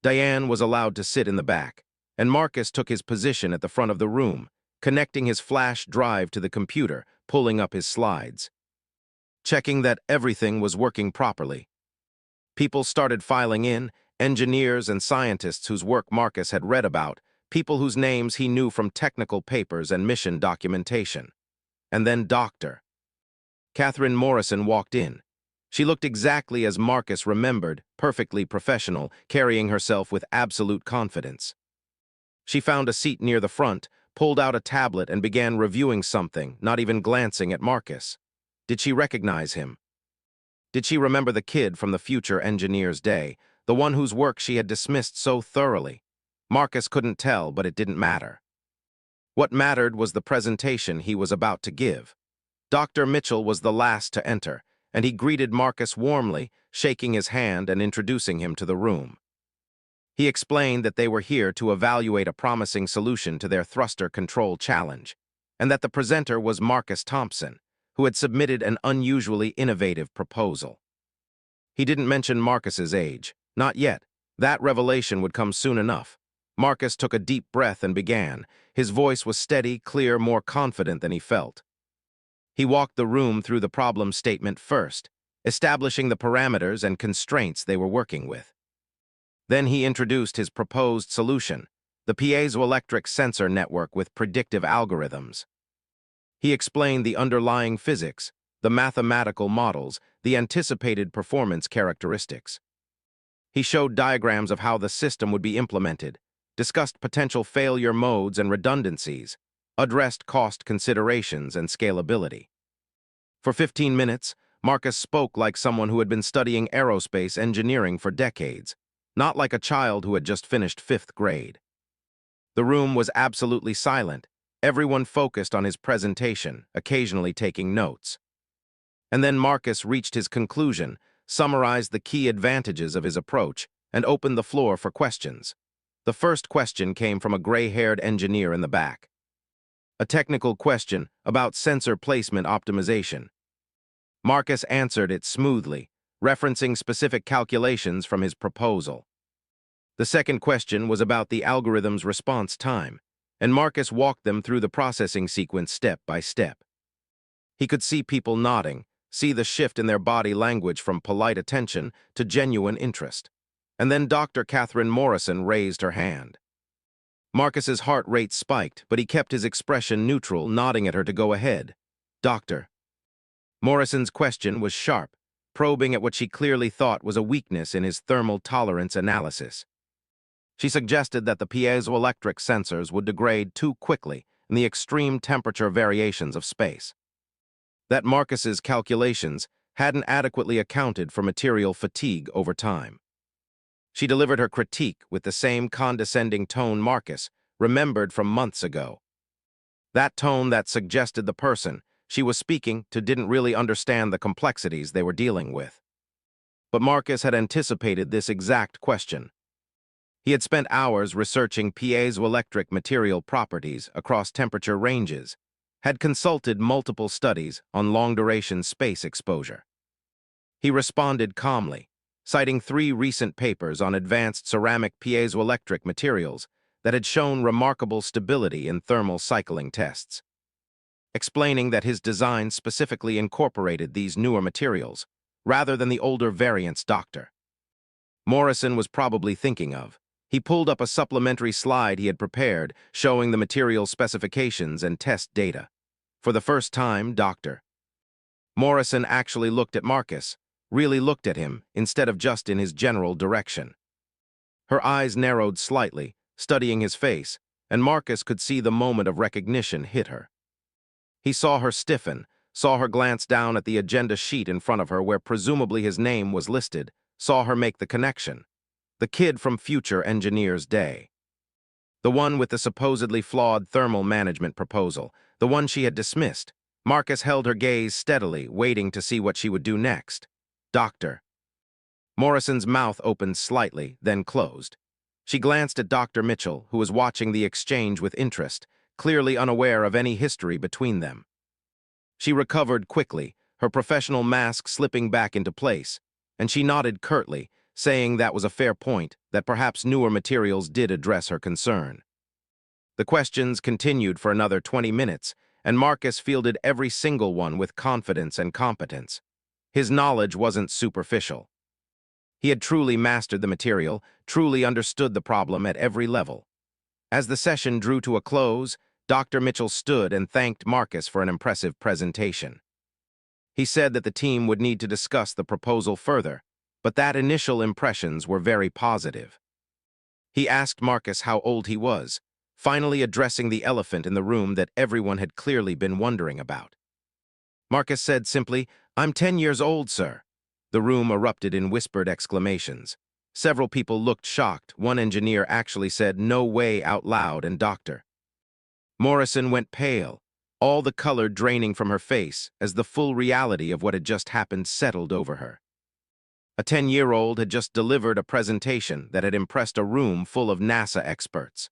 Diane was allowed to sit in the back, and Marcus took his position at the front of the room, connecting his flash drive to the computer, pulling up his slides. Checking that everything was working properly. People started filing in, engineers and scientists whose work Marcus had read about, people whose names he knew from technical papers and mission documentation. And then Dr. Katherine Morrison walked in. She looked exactly as Marcus remembered, perfectly professional, carrying herself with absolute confidence. She found a seat near the front, pulled out a tablet and began reviewing something, not even glancing at Marcus. Did she recognize him? Did she remember the kid from the future engineer's day, the one whose work she had dismissed so thoroughly? Marcus couldn't tell, but it didn't matter. What mattered was the presentation he was about to give. Dr. Mitchell was the last to enter, and he greeted Marcus warmly, shaking his hand and introducing him to the room. He explained that they were here to evaluate a promising solution to their thruster control challenge, and that the presenter was Marcus Thompson, who had submitted an unusually innovative proposal. He didn't mention Marcus's age. Not yet. That revelation would come soon enough. Marcus took a deep breath and began. His voice was steady, clear, more confident than he felt. He walked the room through the problem statement first, establishing the parameters and constraints they were working with. Then he introduced his proposed solution, the piezoelectric sensor network with predictive algorithms. He explained the underlying physics, the mathematical models, the anticipated performance characteristics. He showed diagrams of how the system would be implemented, discussed potential failure modes and redundancies, addressed cost considerations and scalability. For 15 minutes, Marcus spoke like someone who had been studying aerospace engineering for decades, not like a child who had just finished 5th grade. The room was absolutely silent, everyone focused on his presentation, occasionally taking notes. And then Marcus reached his conclusion, summarized the key advantages of his approach, and opened the floor for questions. The first question came from a gray-haired engineer in the back. A technical question about sensor placement optimization. Marcus answered it smoothly, referencing specific calculations from his proposal. The second question was about the algorithm's response time, and Marcus walked them through the processing sequence step by step. He could see people nodding, see the shift in their body language from polite attention to genuine interest. And then Dr. Katherine Morrison raised her hand. Marcus's heart rate spiked, but he kept his expression neutral, nodding at her to go ahead. Doctor. Morrison's question was sharp, probing at what she clearly thought was a weakness in his thermal tolerance analysis. She suggested that the piezoelectric sensors would degrade too quickly in the extreme temperature variations of space. That Marcus's calculations hadn't adequately accounted for material fatigue over time. She delivered her critique with the same condescending tone Marcus remembered from months ago. That tone that suggested the person she was speaking to didn't really understand the complexities they were dealing with. But Marcus had anticipated this exact question. He had spent hours researching piezoelectric material properties across temperature ranges, had consulted multiple studies on long-duration space exposure. He responded calmly, citing 3 recent papers on advanced ceramic piezoelectric materials that had shown remarkable stability in thermal cycling tests, explaining that his design specifically incorporated these newer materials, rather than the older variants Dr. Morrison was probably thinking of. He pulled up a supplementary slide he had prepared, showing the material specifications and test data. For the first time, Dr. Morrison actually looked at Marcus, really looked at him, instead of just in his general direction. Her eyes narrowed slightly, studying his face, and Marcus could see the moment of recognition hit her. He saw her stiffen, saw her glance down at the agenda sheet in front of her where presumably his name was listed, saw her make the connection. The kid from Future Engineers Day. The one with the supposedly flawed thermal management proposal, the one she had dismissed. Marcus held her gaze steadily, waiting to see what she would do next. Doctor. Morrison's mouth opened slightly, then closed. She glanced at Dr. Mitchell, who was watching the exchange with interest, clearly unaware of any history between them. She recovered quickly, her professional mask slipping back into place, and she nodded curtly, saying that was a fair point, that perhaps newer materials did address her concern. The questions continued for another 20 minutes, and Marcus fielded every single one with confidence and competence. His knowledge wasn't superficial. He had truly mastered the material, truly understood the problem at every level. As the session drew to a close, Dr. Mitchell stood and thanked Marcus for an impressive presentation. He said that the team would need to discuss the proposal further, but that initial impressions were very positive. He asked Marcus how old he was, finally addressing the elephant in the room that everyone had clearly been wondering about. Marcus said simply, "I'm 10 years old, sir." The room erupted in whispered exclamations. Several people looked shocked. One engineer actually said, "No way," out loud, and Dr. Morrison went pale, all the color draining from her face as the full reality of what had just happened settled over her. A 10-year-old had just delivered a presentation that had impressed a room full of NASA experts.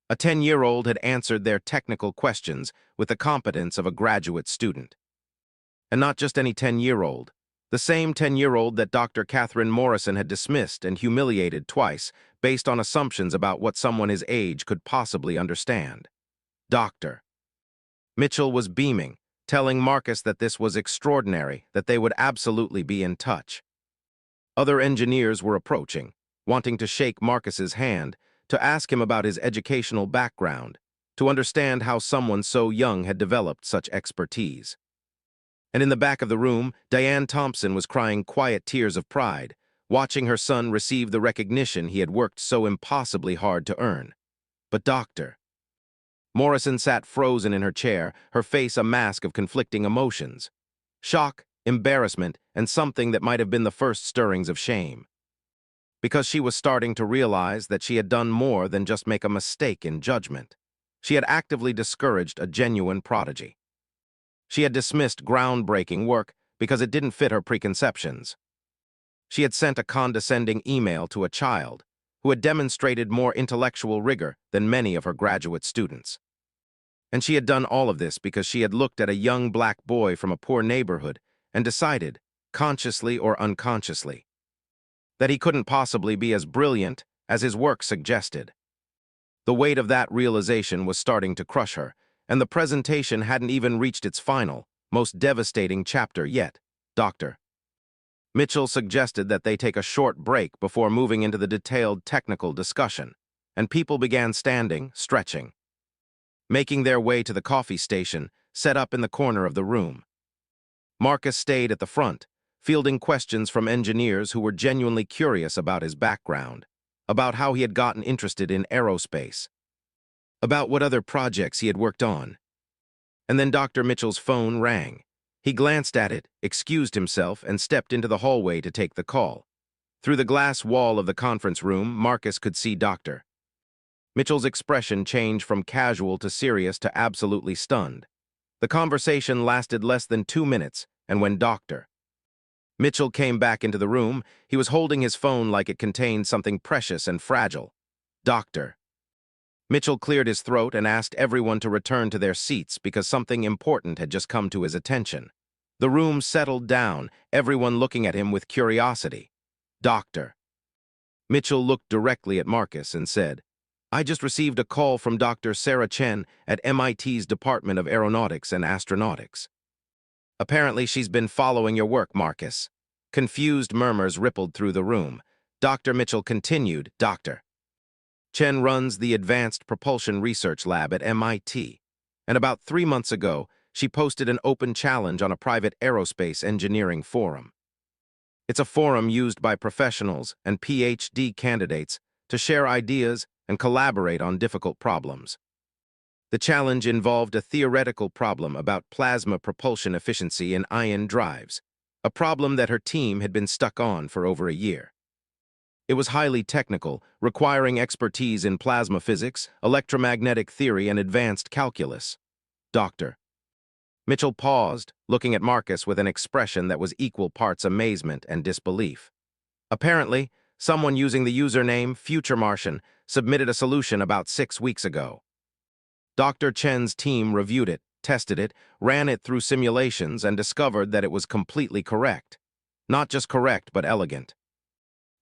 A 10-year-old had answered their technical questions with the competence of a graduate student. And not just any 10-year-old. The same 10-year-old that Dr. Katherine Morrison had dismissed and humiliated twice based on assumptions about what someone his age could possibly understand. Dr. Mitchell was beaming, telling Marcus that this was extraordinary, that they would absolutely be in touch. Other engineers were approaching, wanting to shake Marcus's hand, to ask him about his educational background, to understand how someone so young had developed such expertise. And in the back of the room, Diane Thompson was crying quiet tears of pride, watching her son receive the recognition he had worked so impossibly hard to earn. But Dr. Morrison sat frozen in her chair, her face a mask of conflicting emotions. Shock, embarrassment, and something that might have been the first stirrings of shame. Because she was starting to realize that she had done more than just make a mistake in judgment. She had actively discouraged a genuine prodigy. She had dismissed groundbreaking work because it didn't fit her preconceptions. She had sent a condescending email to a child who had demonstrated more intellectual rigor than many of her graduate students. And she had done all of this because she had looked at a young black boy from a poor neighborhood and decided, consciously or unconsciously, that he couldn't possibly be as brilliant as his work suggested. The weight of that realization was starting to crush her, and the presentation hadn't even reached its final, most devastating chapter yet. Dr. Mitchell suggested that they take a short break before moving into the detailed technical discussion, and people began standing, stretching, making their way to the coffee station set up in the corner of the room. Marcus stayed at the front, fielding questions from engineers who were genuinely curious about his background, about how he had gotten interested in aerospace, about what other projects he had worked on. And then Dr. Mitchell's phone rang. He glanced at it, excused himself, and stepped into the hallway to take the call. Through the glass wall of the conference room, Marcus could see Dr. Mitchell's expression change from casual to serious to absolutely stunned. The conversation lasted less than 2 minutes, and when Dr. Mitchell came back into the room, he was holding his phone like it contained something precious and fragile. Dr. Mitchell cleared his throat and asked everyone to return to their seats because something important had just come to his attention. The room settled down, everyone looking at him with curiosity. Dr. Mitchell looked directly at Marcus and said, "I just received a call from Dr. Sarah Chen at MIT's Department of Aeronautics and Astronautics. Apparently she's been following your work, Marcus." Confused murmurs rippled through the room. Dr. Mitchell continued, "Dr. Chen runs the Advanced Propulsion Research Lab at MIT, and about 3 months ago, she posted an open challenge on a private aerospace engineering forum. It's a forum used by professionals and PhD candidates to share ideas and collaborate on difficult problems. The challenge involved a theoretical problem about plasma propulsion efficiency in ion drives, a problem that her team had been stuck on for over a year. It was highly technical, requiring expertise in plasma physics, electromagnetic theory, and advanced calculus." Dr. Mitchell paused, looking at Marcus with an expression that was equal parts amazement and disbelief. Apparently, someone using the username Future Martian submitted a solution about 6 weeks ago. Dr. Chen's team reviewed it, tested it, ran it through simulations, and discovered that it was completely correct. Not just correct, but elegant.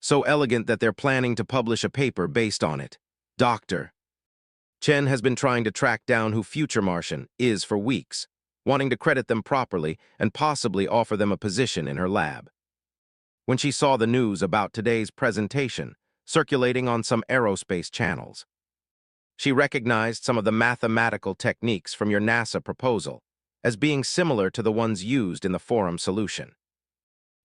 So elegant that they're planning to publish a paper based on it. Dr. Chen has been trying to track down who Future Martian is for weeks, wanting to credit them properly and possibly offer them a position in her lab. When she saw the news about today's presentation circulating on some aerospace channels, she recognized some of the mathematical techniques from your NASA proposal as being similar to the ones used in the forum solution.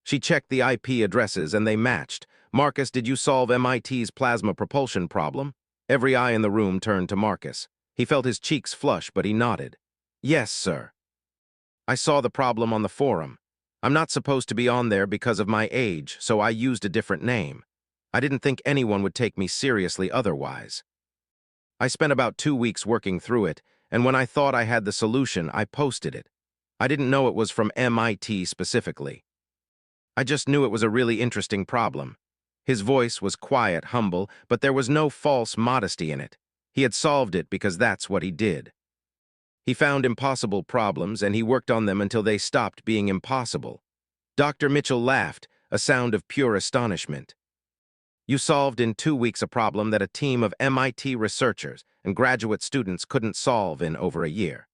She checked the IP addresses and they matched. "Marcus, did you solve MIT's plasma propulsion problem?" Every eye in the room turned to Marcus. He felt his cheeks flush, but he nodded. "Yes, sir. I saw the problem on the forum. I'm not supposed to be on there because of my age, so I used a different name. I didn't think anyone would take me seriously otherwise. I spent about 2 weeks working through it, and when I thought I had the solution, I posted it. I didn't know it was from MIT specifically." I just knew it was a really interesting problem. His voice was quiet, humble, but there was no false modesty in it. He had solved it because that's what he did. He found impossible problems, and he worked on them until they stopped being impossible. Dr. Mitchell laughed, a sound of pure astonishment. You solved in 2 weeks a problem that a team of MIT researchers and graduate students couldn't solve in over a year.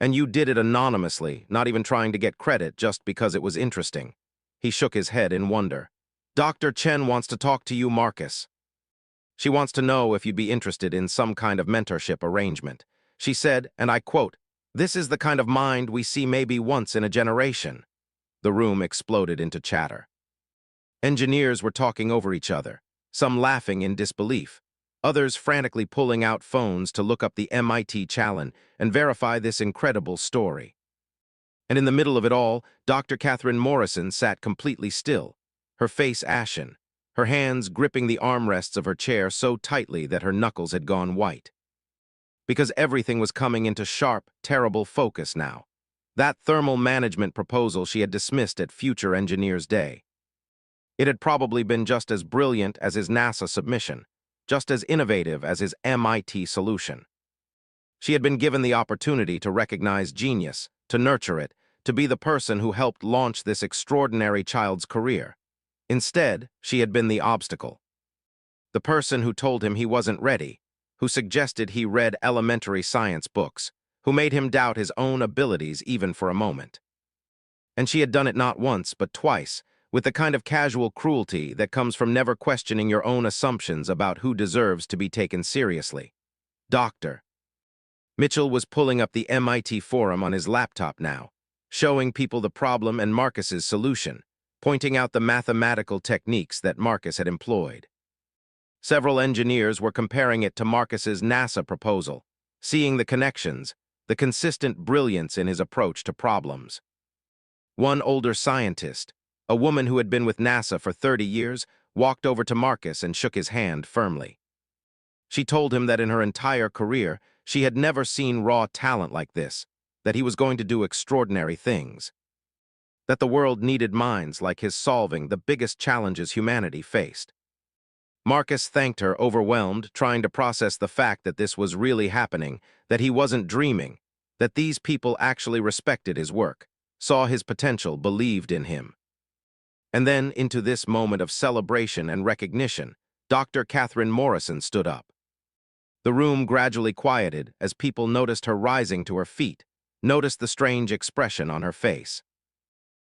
And you did it anonymously, not even trying to get credit just because it was interesting. He shook his head in wonder. Dr. Chen wants to talk to you, Marcus. She wants to know if you'd be interested in some kind of mentorship arrangement. She said, and I quote, "This is the kind of mind we see maybe once in a generation." The room exploded into chatter. Engineers were talking over each other, some laughing in disbelief, others frantically pulling out phones to look up the MIT challenge and verify this incredible story. And in the middle of it all, Dr. Katherine Morrison sat completely still, her face ashen, her hands gripping the armrests of her chair so tightly that her knuckles had gone white. Because everything was coming into sharp, terrible focus now. That thermal management proposal she had dismissed at Future Engineers Day. It had probably been just as brilliant as his NASA submission, just as innovative as his MIT solution. She had been given the opportunity to recognize genius, to nurture it, to be the person who helped launch this extraordinary child's career. Instead, she had been the obstacle. The person who told him he wasn't ready, who suggested he read elementary science books, who made him doubt his own abilities even for a moment. And she had done it not once, but twice, with the kind of casual cruelty that comes from never questioning your own assumptions about who deserves to be taken seriously. Dr. Mitchell was pulling up the MIT forum on his laptop now, showing people the problem and Marcus's solution, pointing out the mathematical techniques that Marcus had employed. Several engineers were comparing it to Marcus's NASA proposal, seeing the connections, the consistent brilliance in his approach to problems. One older scientist, a woman who had been with NASA for 30 years, walked over to Marcus and shook his hand firmly. She told him that in her entire career, she had never seen raw talent like this, that he was going to do extraordinary things, that the world needed minds like his solving the biggest challenges humanity faced. Marcus thanked her, overwhelmed, trying to process the fact that this was really happening, that he wasn't dreaming, that these people actually respected his work, saw his potential, believed in him. And then, into this moment of celebration and recognition, Dr. Katherine Morrison stood up. The room gradually quieted as people noticed her rising to her feet, noticed the strange expression on her face.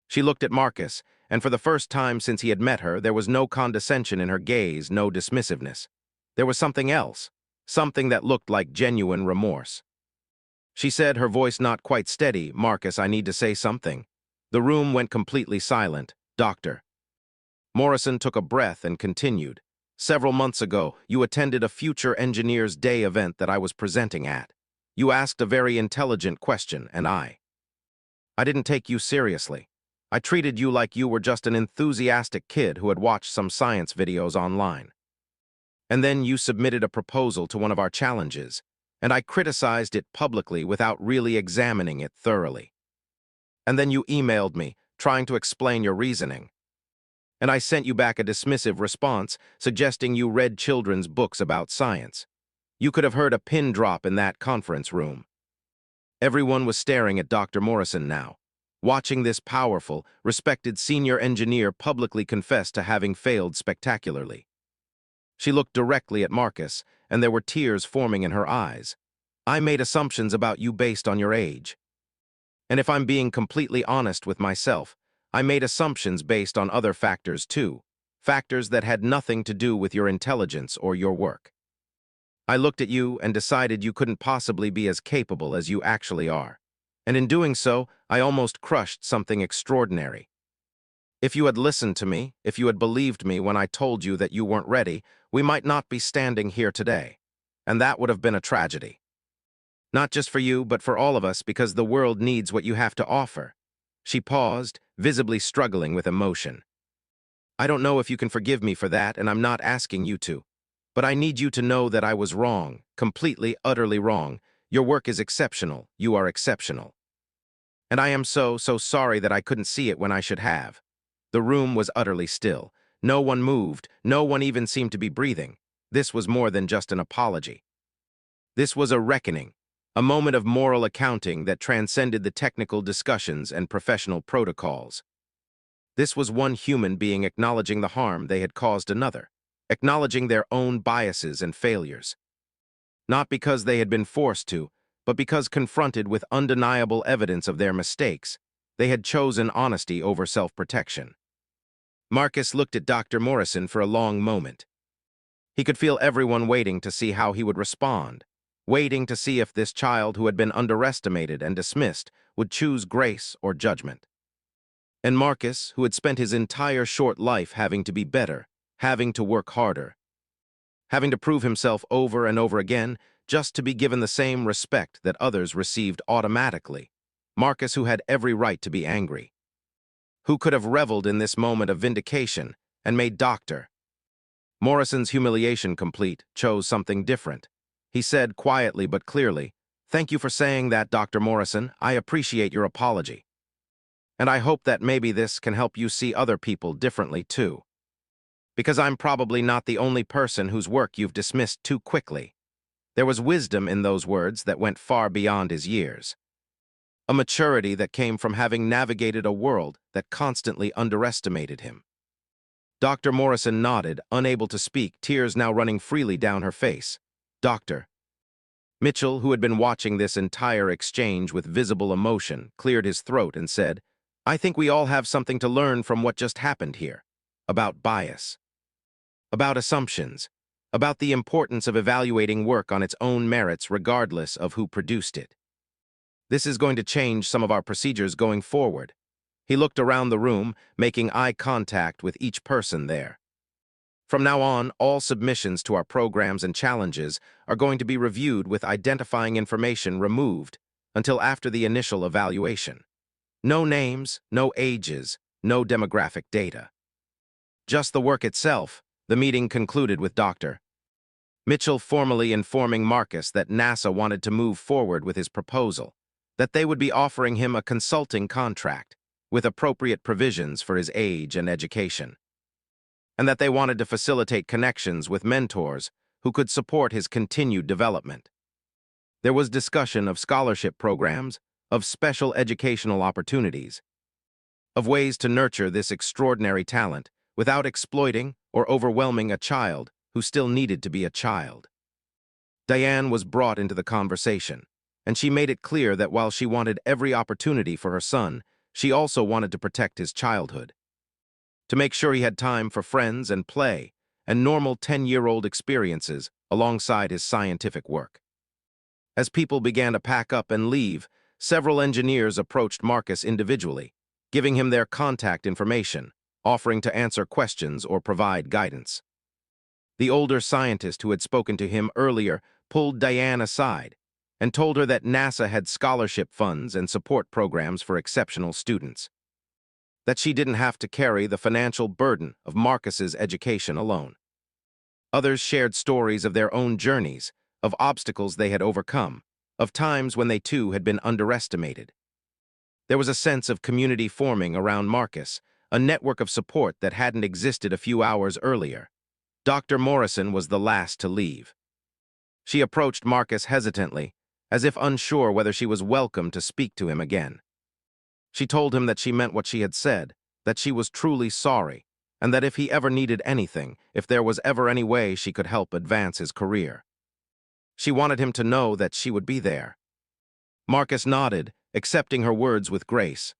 She looked at Marcus, and for the first time since he had met her, there was no condescension in her gaze, no dismissiveness. There was something else, something that looked like genuine remorse. She said, her voice not quite steady, "Marcus, I need to say something." The room went completely silent. Dr. Morrison took a breath and continued. "Several months ago, you attended a Future Engineers Day event that I was presenting at. You asked a very intelligent question, and I didn't take you seriously. I treated you like you were just an enthusiastic kid who had watched some science videos online. And then you submitted a proposal to one of our challenges, and I criticized it publicly without really examining it thoroughly. And then you emailed me, trying to explain your reasoning. And I sent you back a dismissive response, suggesting you read children's books about science. You could have heard a pin drop in that conference room." Everyone was staring at Dr. Morrison now, watching this powerful, respected senior engineer publicly confess to having failed spectacularly. She looked directly at Marcus, and there were tears forming in her eyes. "I made assumptions about you based on your age. And if I'm being completely honest with myself, I made assumptions based on other factors too, factors that had nothing to do with your intelligence or your work. I looked at you and decided you couldn't possibly be as capable as you actually are. And in doing so, I almost crushed something extraordinary. If you had listened to me, if you had believed me when I told you that you weren't ready, we might not be standing here today. And that would have been a tragedy. Not just for you, but for all of us, because the world needs what you have to offer." She paused, visibly struggling with emotion. "I don't know if you can forgive me for that, and I'm not asking you to. But I need you to know that I was wrong, completely, utterly wrong. Your work is exceptional. You are exceptional. And I am so sorry that I couldn't see it when I should have. The room was utterly still. No one moved, no one even seemed to be breathing. This was more than just an apology. This was a reckoning, a moment of moral accounting that transcended the technical discussions and professional protocols. This was one human being acknowledging the harm they had caused another, acknowledging their own biases and failures. Not because they had been forced to, but because confronted with undeniable evidence of their mistakes, they had chosen honesty over self-protection. Marcus looked at Dr. Morrison for a long moment. He could feel everyone waiting to see how he would respond, waiting to see if this child who had been underestimated and dismissed would choose grace or judgment. And Marcus, who had spent his entire short life having to be better, having to work harder, having to prove himself over and over again just to be given the same respect that others received automatically. Marcus, who had every right to be angry, who could have reveled in this moment of vindication and made Dr. Morrison's humiliation complete, chose something different. He said quietly but clearly, "Thank you for saying that, Dr. Morrison. I appreciate your apology. And I hope that maybe this can help you see other people differently too. Because I'm probably not the only person whose work you've dismissed too quickly." There was wisdom in those words that went far beyond his years. A maturity that came from having navigated a world that constantly underestimated him. Dr. Morrison nodded, unable to speak, tears now running freely down her face. Dr. Mitchell, who had been watching this entire exchange with visible emotion, cleared his throat and said, "I think we all have something to learn from what just happened here. About bias. About assumptions. About the importance of evaluating work on its own merits regardless of who produced it. This is going to change some of our procedures going forward." He looked around the room, making eye contact with each person there. "From now on, all submissions to our programs and challenges are going to be reviewed with identifying information removed until after the initial evaluation. No names, no ages, no demographic data. Just the work itself." The meeting concluded with Dr. Mitchell formally informing Marcus that NASA wanted to move forward with his proposal, that they would be offering him a consulting contract with appropriate provisions for his age and education, and that they wanted to facilitate connections with mentors who could support his continued development. There was discussion of scholarship programs, of special educational opportunities, of ways to nurture this extraordinary talent without exploiting or overwhelming a child who still needed to be a child. Diane was brought into the conversation, and she made it clear that while she wanted every opportunity for her son, she also wanted to protect his childhood, to make sure he had time for friends and play and normal 10-year-old experiences alongside his scientific work. As people began to pack up and leave, several engineers approached Marcus individually, giving him their contact information, offering to answer questions or provide guidance. The older scientist who had spoken to him earlier pulled Diane aside and told her that NASA had scholarship funds and support programs for exceptional students, that she didn't have to carry the financial burden of Marcus's education alone. Others shared stories of their own journeys, of obstacles they had overcome, of times when they too had been underestimated. There was a sense of community forming around Marcus, a network of support that hadn't existed a few hours earlier. Dr. Morrison was the last to leave. She approached Marcus hesitantly, as if unsure whether she was welcome to speak to him again. She told him that she meant what she had said, that she was truly sorry, and that if he ever needed anything, if there was ever any way she could help advance his career, she wanted him to know that she would be there. Marcus nodded, accepting her words with grace.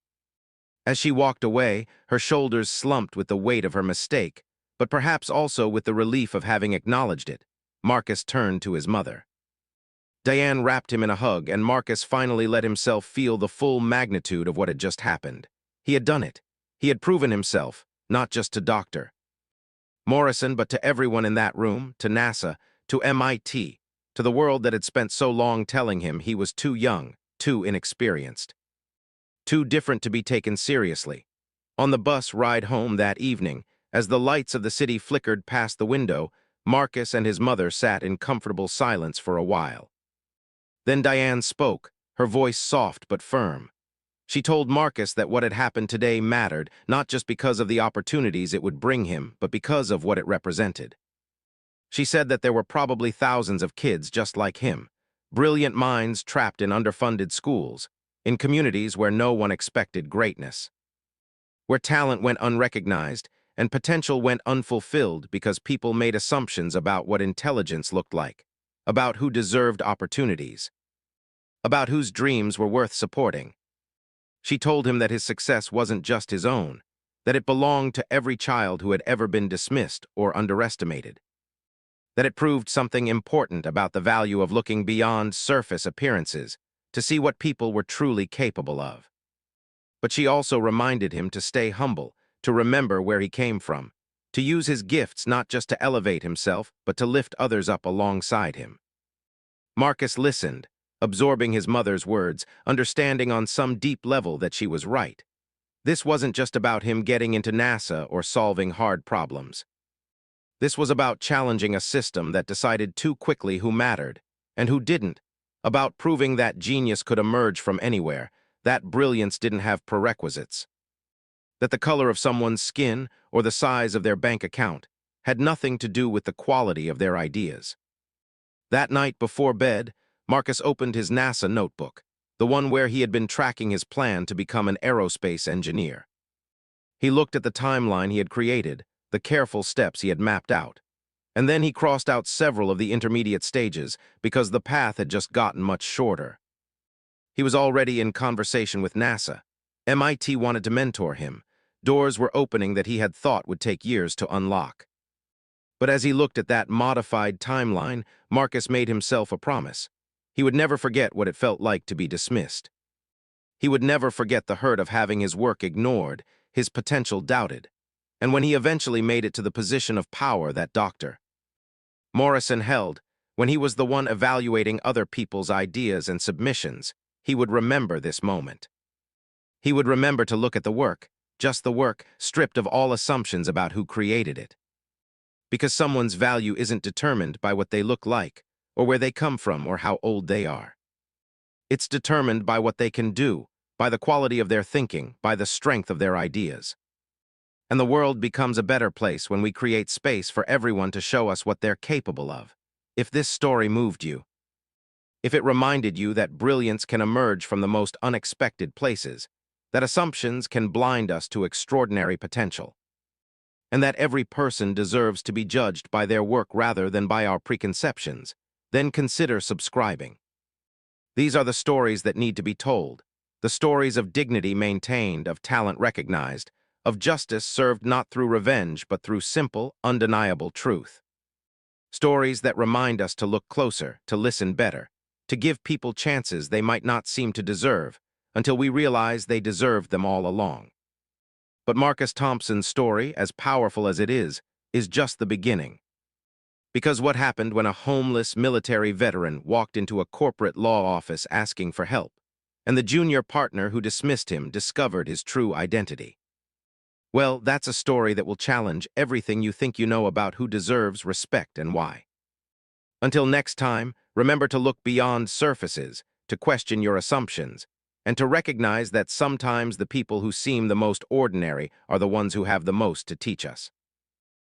As she walked away, her shoulders slumped with the weight of her mistake, but perhaps also with the relief of having acknowledged it. Marcus turned to his mother. Diane wrapped him in a hug, and Marcus finally let himself feel the full magnitude of what had just happened. He had done it. He had proven himself, not just to Dr. Morrison, but to everyone in that room, to NASA, to MIT, to the world that had spent so long telling him he was too young, too inexperienced, too different to be taken seriously. On the bus ride home that evening, as the lights of the city flickered past the window, Marcus and his mother sat in comfortable silence for a while. Then Diane spoke, her voice soft but firm. She told Marcus that what had happened today mattered, not just because of the opportunities it would bring him, but because of what it represented. She said that there were probably thousands of kids just like him, brilliant minds trapped in underfunded schools, in communities where no one expected greatness, where talent went unrecognized and potential went unfulfilled because people made assumptions about what intelligence looked like, about who deserved opportunities, about whose dreams were worth supporting. She told him that his success wasn't just his own, that it belonged to every child who had ever been dismissed or underestimated, that it proved something important about the value of looking beyond surface appearances to see what people were truly capable of. But she also reminded him to stay humble, to remember where he came from, to use his gifts not just to elevate himself, but to lift others up alongside him. Marcus listened, absorbing his mother's words, understanding on some deep level that she was right. This wasn't just about him getting into NASA or solving hard problems. This was about challenging a system that decided too quickly who mattered and who didn't, about proving that genius could emerge from anywhere, that brilliance didn't have prerequisites, that the color of someone's skin or the size of their bank account had nothing to do with the quality of their ideas. That night before bed, Marcus opened his NASA notebook, the one where he had been tracking his plan to become an aerospace engineer. He looked at the timeline he had created, the careful steps he had mapped out, and then he crossed out several of the intermediate stages because the path had just gotten much shorter. He was already in conversation with NASA. MIT wanted to mentor him. Doors were opening that he had thought would take years to unlock. But as he looked at that modified timeline, Marcus made himself a promise. He would never forget what it felt like to be dismissed. He would never forget the hurt of having his work ignored, his potential doubted. And when he eventually made it to the position of power that Dr. Morrison held, when he was the one evaluating other people's ideas and submissions, he would remember this moment. He would remember to look at the work, just the work, stripped of all assumptions about who created it. Because someone's value isn't determined by what they look like, or where they come from, or how old they are. It's determined by what they can do, by the quality of their thinking, by the strength of their ideas. And the world becomes a better place when we create space for everyone to show us what they're capable of. If this story moved you, if it reminded you that brilliance can emerge from the most unexpected places, that assumptions can blind us to extraordinary potential, and that every person deserves to be judged by their work rather than by our preconceptions, then consider subscribing. These are the stories that need to be told, the stories of dignity maintained, of talent recognized, of justice served not through revenge but through simple, undeniable truth. Stories that remind us to look closer, to listen better, to give people chances they might not seem to deserve, until we realize they deserved them all along. But Marcus Thompson's story, as powerful as it is just the beginning. Because what happened when a homeless military veteran walked into a corporate law office asking for help, and the junior partner who dismissed him discovered his true identity? Well, that's a story that will challenge everything you think you know about who deserves respect and why. Until next time, remember to look beyond surfaces, to question your assumptions, and to recognize that sometimes the people who seem the most ordinary are the ones who have the most to teach us.